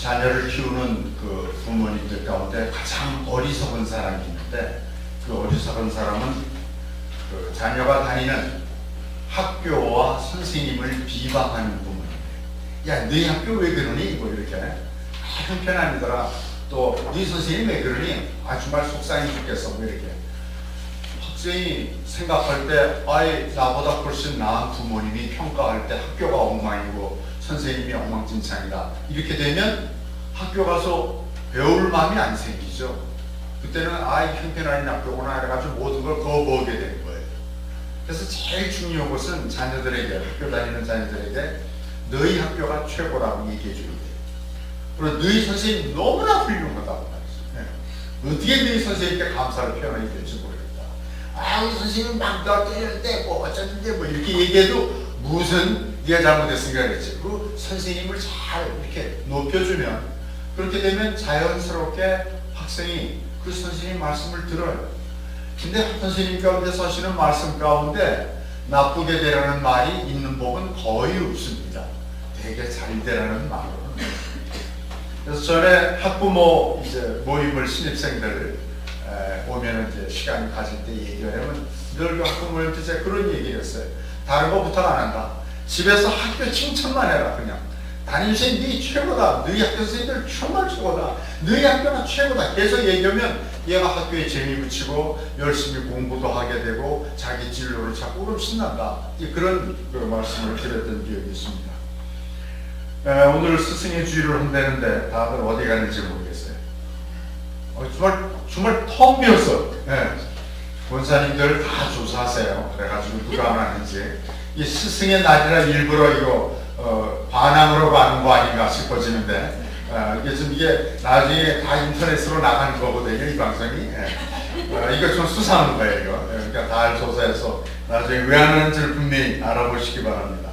자녀를 키우는 그 부모님들 가운데 가장 어리석은 사람이 있는데, 그 어리석은 사람은 그 자녀가 다니는 학교와 선생님을 비방하는 부모님. 야, 너희 학교 왜 그러니? 뭐 이렇게. 형편아니더라. 또 너희 선생님 왜 그러니? 아, 정말 속상해 죽겠어. 뭐 이렇게. 학생이 생각할 때, 아이, 나보다 훨씬 나은 부모님이 평가할 때 학교가 엉망이고 선생님이 엉망진창이다. 이렇게 되면 학교 가서 배울 마음이 안 생기죠. 그때는 아이, 형편아닌 학교구나 해가지고 모든 걸 거부하게 되는 거예요. 그래서 제일 중요한 것은 자녀들에게, 학교 다니는 자녀들에게 너희 학교가 최고라고 얘기해 줘야 돼요. 그리고 너희 선생님 너무나 훌륭하다고 말했어요. 어떻게 너희 선생님께 감사를 표현해야 될지 모르겠다. 아, 우리 선생님 막 때리는데 뭐 어쩌는데 뭐 이렇게 얘기해도 무슨 네가 잘못했으니까 그랬지. 그 선생님을 잘 이렇게 높여주면, 그렇게 되면 자연스럽게 학생이 그 선생님 말씀을 들어요. 근데 선생님 가운데서 하시는 말씀 가운데 나쁘게 되라는 말이 있는 법은 거의 없습니다. 되게 잘 되라는 말로. 그래서 전에 학부모 이제 모임을 신입생들 오면 이제 시간 가질 때 얘기를 하면 늘 학부모님한테 제가 그런 얘기를 했어요. 다른 거 부탁 안 한다. 집에서 학교 칭찬만 해라. 그냥 담임선생님 네 최고다. 너희 학교 선생님들 정말 최고다. 너희 학교가 최고다. 계속 얘기하면 얘가 학교에 재미 붙이고 열심히 공부도 하게 되고 자기 진로를 찾고 그럼 신난다. 그런 그 말씀을 드렸던 기억이 있습니다. 오늘 스승의 주의를 한다는데 다들 어디 갔는지 모르겠어요. 정말 텅 비었어. 권사님들 다 조사하세요. 그래가지고 누가 안 하는지. 이 스승의 날이라 일부러 이거 반항으로 가는 거 아닌가 싶어지는데, 이게 나중에 다 인터넷으로 나가는 거거든요, 이 방송이. 이거 좀 수상한 거예요, 이거. 그러니까 다 조사해서 나중에 왜 안 하는지를 분명히 알아보시기 바랍니다.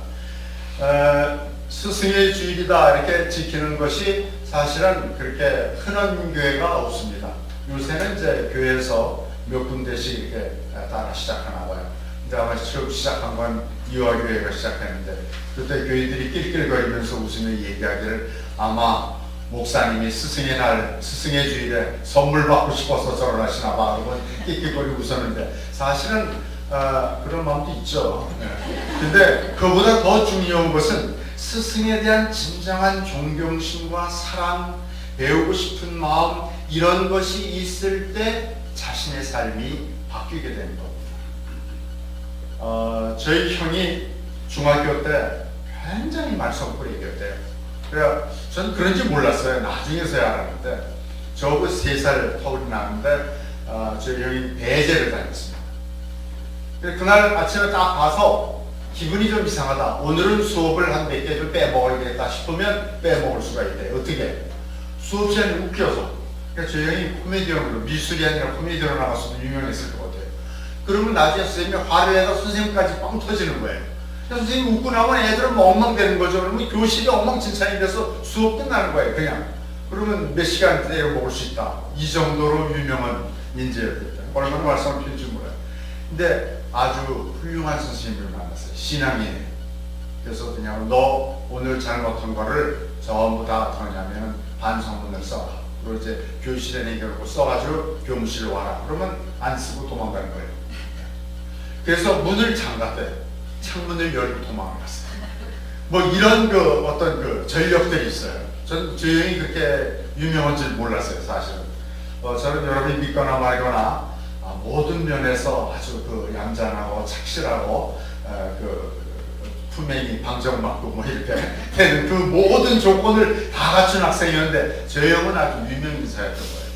스승의 주일이다 이렇게 지키는 것이 사실은 그렇게 흔한 교회가 없습니다. 요새는 이제 교회에서 몇 군데씩 이렇게 따라 시작하나 봐요. 근데 아마 처음 시작한 건 이화교회가 시작했는데, 그때 교회들이 낄낄거리면서 웃으며 얘기하기를 아마 목사님이 스승의 날, 스승의 주일에 선물 받고 싶어서 저를 하시나 봐. 그러면 낄낄거리고 웃었는데, 사실은 그런 마음도 있죠. 근데 그보다 더 중요한 것은 스승에 대한 진정한 존경심과 사랑, 배우고 싶은 마음, 이런 것이 있을 때 자신의 삶이 바뀌게 되는 겁니다. 저희 형이 중학교 때 굉장히 말썽꾸리 얘기했대요. 그래서 저는 그런지 몰랐어요. 나중에서야 알았는데, 저하고 3살 터울이 나는데 저희 형이 배제를 다녔습니다. 그날 아침에 딱 가서 기분이 좀 이상하다. 오늘은 수업을 한 몇 개를 빼먹어야겠다 싶으면 빼먹을 수가 있대요. 어떻게? 수업 시간이 웃겨서. 그러니까 저희 형이 코미디언으로, 미술이 아니라 코미디언으로 나가서도 유명했을 것 같아요. 그러면 나중에 선생님이 화를 내서 선생님까지 빵 터지는 거예요. 선생님 웃고 나면 애들은 뭐 엉망되는 거죠. 그러면 교실이 엉망진창이 돼서 수업 끝나는 거예요, 그냥. 그러면 몇 시간 때려 먹을 수 있다. 이 정도로 유명한 인재였다. 얼마나 말씀을 필지 몰라요. 근데 아주 훌륭한 선생님을 만났어요. 신앙인이에요. 그래서 그냥 너 오늘 잘못한 거를 전부 다 뭐냐면 반성문을 써라. 그리고 이제 교실에 내겨놓고 써가지고 교무실로 와라. 그러면 안 쓰고 도망가는 거예요. 그래서 문을 잠갔대요. 창문을 열고 도망을 갔어요. 뭐 이런 그 어떤 그 전력들이 있어요. 전 저 형이 그렇게 유명한 줄 몰랐어요, 사실은. 저는 여러분이 믿거나 말거나 모든 면에서 아주 그 얌전하고 착실하고 그 품행이 방정맞고 뭐 이렇게 되는 그 모든 조건을 다 갖춘 학생이었는데, 저 형은 아주 유명 인사였던 거예요.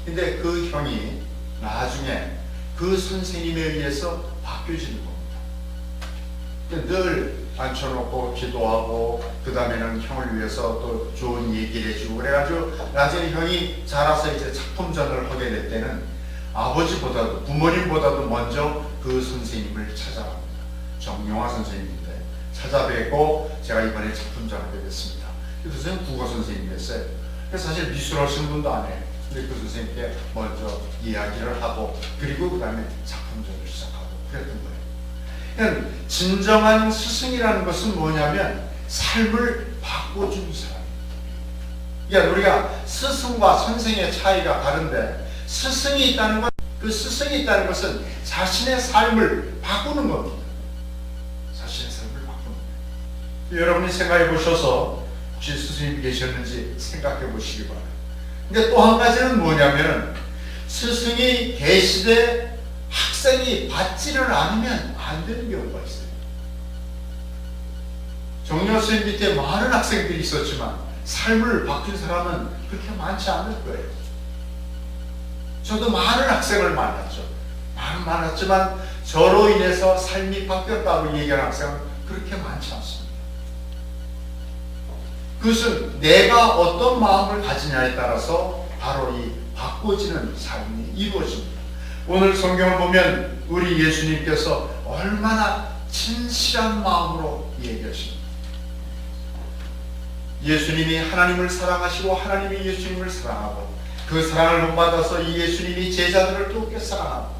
근데 그 형이 나중에 그 선생님에 의해서 바뀌어지는 겁니다. 늘 앉혀놓고 기도하고 그 다음에는 형을 위해서 또 좋은 얘기를 해주고 그래가지고 나중에 형이 자라서 이제 작품전을 하게 될 때는 아버지보다도 부모님보다도 먼저 그 선생님을 찾아갑니다. 정용화 선생님인데 찾아뵙고 제가 이번에 작품전 하게 됐습니다. 그 선생님 국어 선생님이었어요. 그래서 사실 미술 하시는 분도 아니에요. 근데 그 선생님께 먼저 이야기를 하고 그리고 그 다음에 작품전을 시작하고 그랬던 거예요. 그러니까 진정한 스승이라는 것은 뭐냐면 삶을 바꿔주는 사람입니다. 그러니까 우리가 스승과 선생의 차이가 다른데, 스승이 있다는 건, 그 스승이 있다는 것은 자신의 삶을 바꾸는 겁니다. 자신의 삶을 바꾸는 거예요. 여러분이 생각해 보셔서 혹시 스승님이 계셨는지 생각해 보시기 바랍니다. 근데 또 한 가지는 뭐냐면, 스승이 계시되 학생이 받지를 않으면 안 되는 경우가 있어요. 정려 스님 밑에 많은 학생들이 있었지만 삶을 바뀐 사람은 그렇게 많지 않을 거예요. 저도 많은 학생을 만났죠. 많았지만 저로 인해서 삶이 바뀌었다고 얘기하는 학생은 그렇게 많지 않습니다. 그것은 내가 어떤 마음을 가지냐에 따라서 바로 이 바꿔지는 삶이 이루어집니다. 오늘 성경을 보면 우리 예수님께서 얼마나 진실한 마음으로 얘기하십니다. 예수님이 하나님을 사랑하시고 하나님이 예수님을 사랑하고 그 사랑을 본받아서 이 예수님이 제자들을 뜨겁게 사랑하고,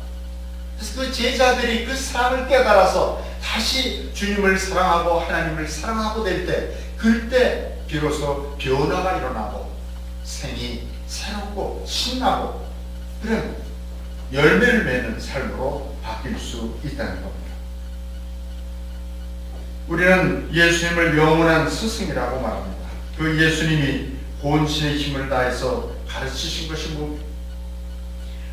그래서 그 제자들이 그 사랑을 깨달아서 다시 주님을 사랑하고 하나님을 사랑하고 될 때, 그때 비로소 변화가 일어나고 생이 새롭고 신나고 그런 열매를 맺는 삶으로 바뀔 수 있다는 겁니다. 우리는 예수님을 영원한 스승이라고 말합니다. 그 예수님이 본신의 힘을 다해서 가르치신 것이 뭡니까?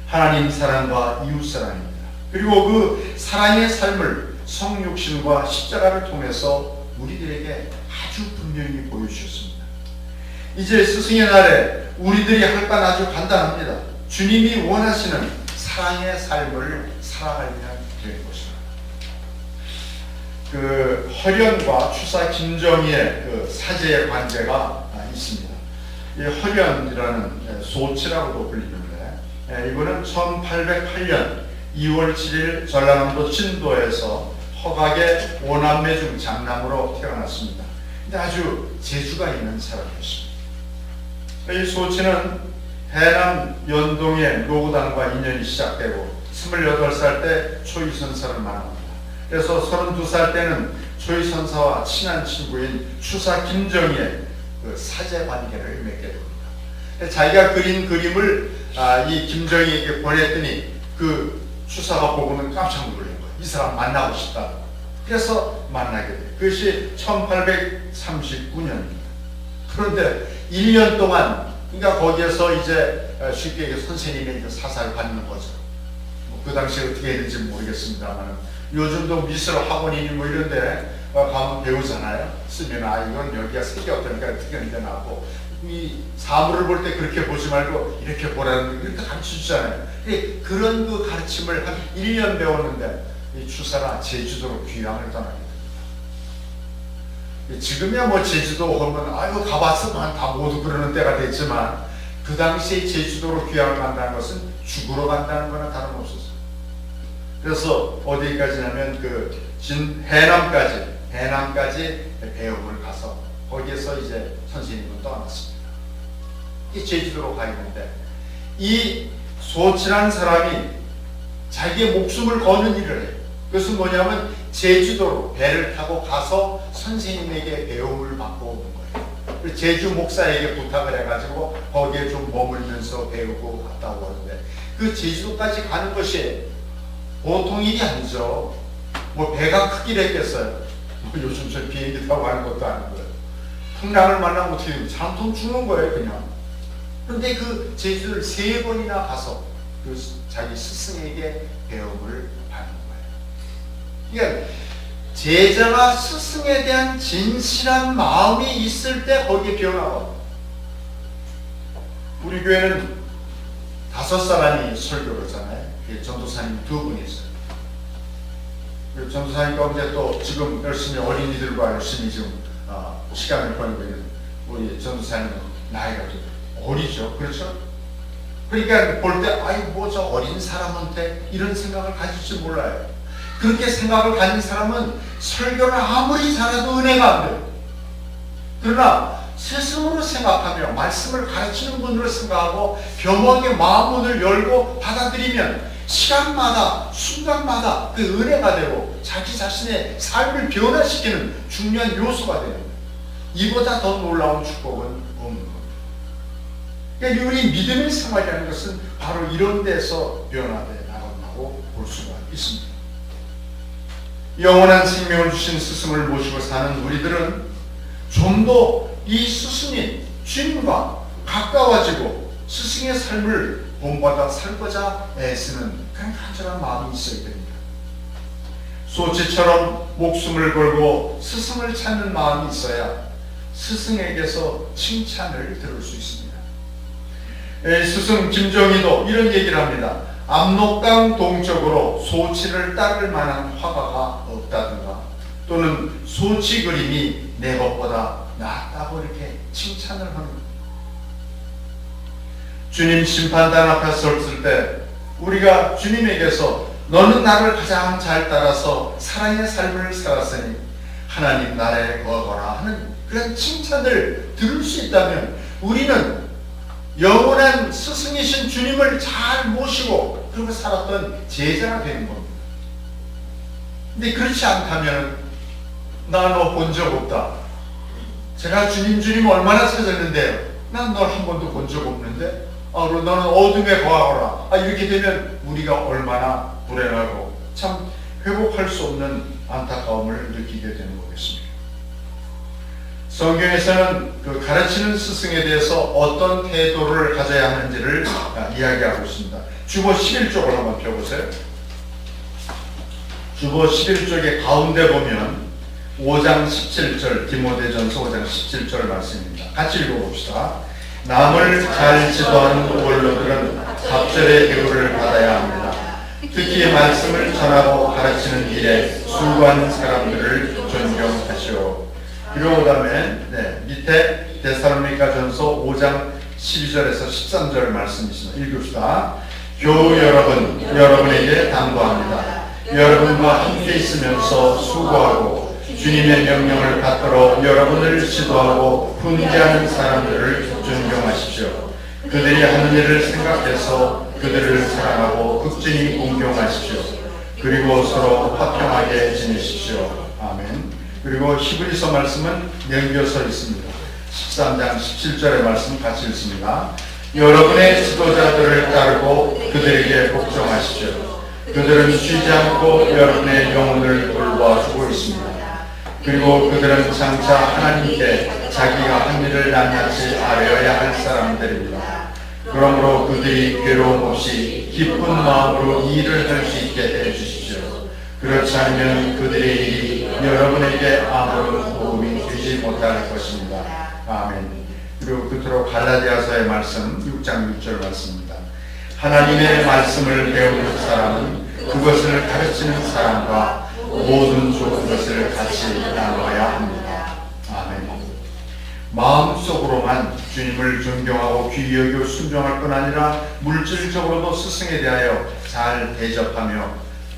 하나님 사랑과 이웃 사랑입니다. 그리고 그 사랑의 삶을 성육신과 십자가를 통해서 우리들에게 아주 분명히 보여주셨습니다. 이제 스승의 날에 우리들이 할 건 아주 간단합니다. 주님이 원하시는 사랑의 삶을 살아가려면 될 것입니다. 그 허련과 추사 김정희의 그 사제의 관계가 있습니다. 이 허련이라는 소치라고도 불리는데, 이분은 1808년 2월 7일 전라남도 진도에서 허각의 5남매 중 장남으로 태어났습니다. 근데 아주 재주가 있는 사람이었습니다. 이 소치는 해남 연동의 노구단과 인연이 시작되고 28살 때 초이선사를 만납니다. 그래서 32살 때는 초이선사와 친한 친구인 추사 김정희의 그 사제 관계를 맺게 됩니다. 자기가 그린 그림을 이 김정희에게 보냈더니 그 추사가 보고는 깜짝 놀란 거예요. 이 사람 만나고 싶다. 그래서 만나게 돼요. 그것이 1839년입니다. 그런데 1년 동안, 그러니까 거기에서 이제 쉽게 얘기해 선생님의 이제 사사를 받는 거죠. 그 당시에 어떻게 했는지 모르겠습니다만, 요즘도 미술 학원이니 뭐 이런데 가면 배우잖아요. 쓰면 이건 여기가 색이 어떠니까 어떻게 하는데 나고, 이 사물을 볼 때 그렇게 보지 말고 이렇게 보라는 거 이렇게 가르쳐 주잖아요. 그런 그 가르침을 한 1년 배웠는데 이 추사가 제주도로 귀향을 떠나게 됩니다. 지금이야 뭐 제주도 오면 아이고 가봤으면 다 모두 그러는 때가 됐지만, 그 당시에 제주도로 귀향을 간다는 것은 죽으러 간다는 거나 다름없었어요. 그래서 어디까지냐면 그 해남까지 배움을 가서 거기에서 이제 선생님은 떠났습니다. 이 제주도로 가 있는데, 이 소치란 사람이 자기의 목숨을 거는 일을 해요. 그것은 뭐냐면 제주도로 배를 타고 가서 선생님에게 배움을 받고 오는 거예요. 제주 목사에게 부탁을 해가지고 거기에 좀 머물면서 배우고 갔다 오는데, 그 제주도까지 가는 것이 보통 일이 아니죠. 뭐 배가 크긴 했겠어요. 뭐 요즘 저 비행기 타고 가는 것도 아니고요. 풍랑을 만나면 어떻게 돼요? 잠통 죽는 거예요, 그냥. 그런데 그 제주도를 3번이나 가서 그 자기 스승에게 배움을 받는 거예요. 그러니까 제자가 스승에 대한 진실한 마음이 있을 때 거기에 변화가 옵니다. 우리 교회는 5사람이 설교를 하잖아요. 전도사님 2분이 있어요. 전도사님 가운데 또 지금 열심히 어린이들과 열심히 지금 시간을 보내고 있는 우리 전도사님은 나이가 좀 어리죠. 그렇죠? 그러니까 볼 때 뭐 저 어린 사람한테 이런 생각을 가질 줄 몰라요. 그렇게 생각을 가진 사람은 설교를 아무리 잘해도 은혜가 안 돼요. 그러나 스승으로 생각하며 말씀을 가르치는 분으로 생각하고 겸허하게 마음문을 열고 받아들이면 시간마다 순간마다 그 은혜가 되고 자기 자신의 삶을 변화시키는 중요한 요소가 됩니다. 이보다 더 놀라운 축복은 없는 겁니다. 그러니까 우리 믿음의 생활이라는 것은 바로 이런 데서 변화되어 나간다고 볼 수가 있습니다. 영원한 생명을 주신 스승을 모시고 사는 우리들은 좀 더 이 스승인 주님과 가까워지고 스승의 삶을 본받아 살고자 애쓰는 그런 간절한 마음이 있어야 됩니다. 소치처럼 목숨을 걸고 스승을 찾는 마음이 있어야 스승에게서 칭찬을 들을 수 있습니다. 스승 김정희도 이런 얘기를 합니다. 압록강 동쪽으로 소치를 따를 만한 화가가 없다든가, 또는 소치 그림이 내 것보다 낫다고 이렇게 칭찬을 합니다. 주님 심판단 앞에 섰을 때 우리가 주님에게서 너는 나를 가장 잘 따라서 사랑의 삶을 살았으니 하나님 나라에 거하거라 하는 그런 칭찬을 들을 수 있다면 우리는 영원한 스승이신 주님을 잘 모시고 그리고 살았던 제자가 되는 겁니다. 근데 그렇지 않다면 나 너 본 적 없다. 제가 주님 얼마나 찾았는데요. 난 널 한 번도 본 적 없는데. 그럼 너는 어둠에 거하거라. 이렇게 되면 우리가 얼마나 불행하고 참 회복할 수 없는 안타까움을 느끼게 되는 거겠습니다. 성경에서는 그 가르치는 스승에 대해서 어떤 태도를 가져야 하는지를 이야기하고 있습니다. 주보 11쪽을 한번 펴보세요. 주보 11쪽의 가운데 보면 5장 17절, 디모데전서 5장 17절 말씀입니다. 같이 읽어봅시다. 남을 잘 지도하는 원로들은 갑절의 대우를 받아야 합니다. 특히 말씀을 전하고 가르치는 일에 수고하는 사람들을 존경하시오. 그리고 그 다음에 밑에 데살로니가전서 5장 12절에서 13절 말씀 있습니다. 읽읍시다. 교우 여러분, 여러분에게 당부합니다. 여러분과 함께 있으면서 수고하고 주님의 명령을 받들어 여러분을 지도하고 훈계하는 사람들을 존경하십시오. 그들이 하는 일을 생각해서 그들을 사랑하고 극진히 공경하십시오. 그리고 서로 화평하게 지내십시오. 아멘. 그리고 히브리서 말씀은 연결서 있습니다. 13장 17절의 말씀 같이 읽습니다. 여러분의 지도자들을 따르고 그들에게 복종하십시오. 그들은 쉬지 않고 여러분의 영혼을 돌봐주고 있습니다. 그리고 그들은 장차 하나님께 자기가 한 일을 낱낱이 아뢰어야 할 사람들입니다. 그러므로 그들이 괴로움 없이 기쁜 마음으로 일을 할 수 있게 해주십시오. 그렇지 않으면 그들의 일이 여러분에게 아무런 도움이 되지 못할 것입니다. 아멘. 그리고 끝으로 갈라디아서의 말씀 6장 6절 말씀입니다. 하나님의 말씀을 배우는 사람은 그것을 가르치는 사람과 모든 좋은 것을 같이 나눠야 합니다. 아멘. 마음속으로만 주님을 존경하고 귀히 여기고 순종할 뿐 아니라 물질적으로도 스승에 대하여 잘 대접하며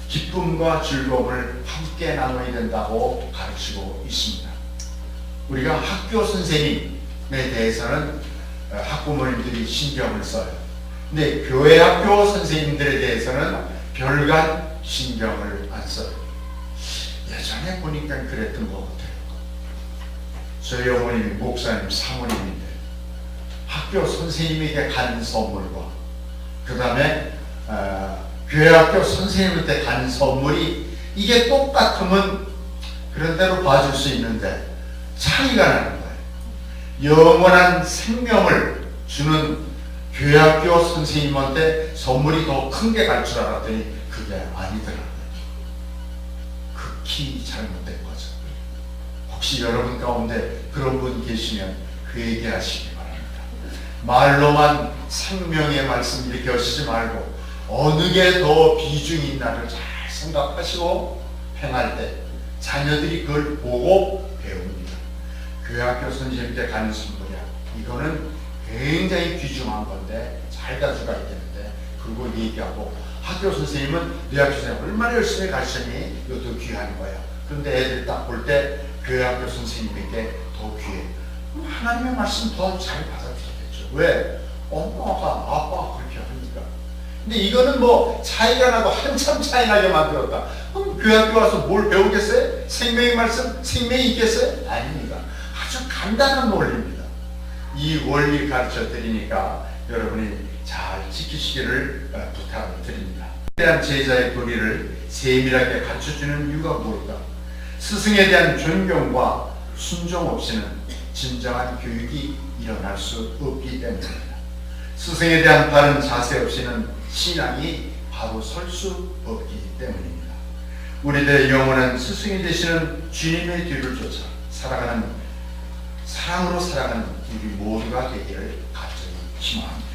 기쁨과 즐거움을 함께 나눠야 된다고 가르치고 있습니다. 우리가 학교 선생님에 대해서는 학부모님들이 신경을 써요. 근데 교회 학교 선생님들에 대해서는 별간 신경을 안 써요. 예전에 보니까 그랬던 것 같아요. 저희 어머님이 목사님 사모님인데 학교 선생님에게 간 선물과 그 다음에 교회 학교 선생님한테 간 선물이 이게 똑같으면 그런 대로 봐줄 수 있는데 차이가 나는 거예요. 영원한 생명을 주는 교회 학교 선생님한테 선물이 더 큰 게 갈 줄 알았더니 그게 아니더라고요. 극히 잘못된 거죠. 혹시 여러분 가운데 그런 분 계시면 그 얘기하시기 바랍니다. 말로만 생명의 말씀 이렇게 하시지 말고 어느 게 더 비중이 있나를 잘 생각하시고 행할 때 자녀들이 그걸 보고 배웁니다. 교회 학교 선생님한테 가는 선물이야. 이거는 굉장히 귀중한 건데 잘 가져가야 되는데 그걸 얘기하고 학교 선생님은 네 학교 선생님 얼마나 열심히 가르쳤니? 이것도 귀한 거야. 그런데 애들 딱 볼 때 교회 학교 선생님에게 더 귀해. 그럼 하나님의 말씀 더 잘 받아들이겠죠. 왜? 엄마가 아빠가 그렇게 하니까. 근데 이거는 뭐 차이가 나고 한참 차이 나게 만들었다. 그럼 교회 학교 와서 뭘 배우겠어요? 생명의 말씀, 생명이 있겠어요? 아닙니다. 아주 간단한 논리입니다. 이 원리 가르쳐 드리니까 여러분이 잘 지키시기를 부탁을 드립니다. 대한 제자의 도리를 세밀하게 가르쳐주는 이유가 뭘까? 스승에 대한 존경과 순종 없이는 진정한 교육이 일어날 수 없기 때문입니다. 스승에 대한 바른 자세 없이는 신앙이 바로 설 수 없기 때문입니다. 우리들의 영혼은 스승이 되시는 주님의 뒤를 쫓아 살아가는 사랑으로 살아가는 우리 모두가 되기를 간절히 희망합니다.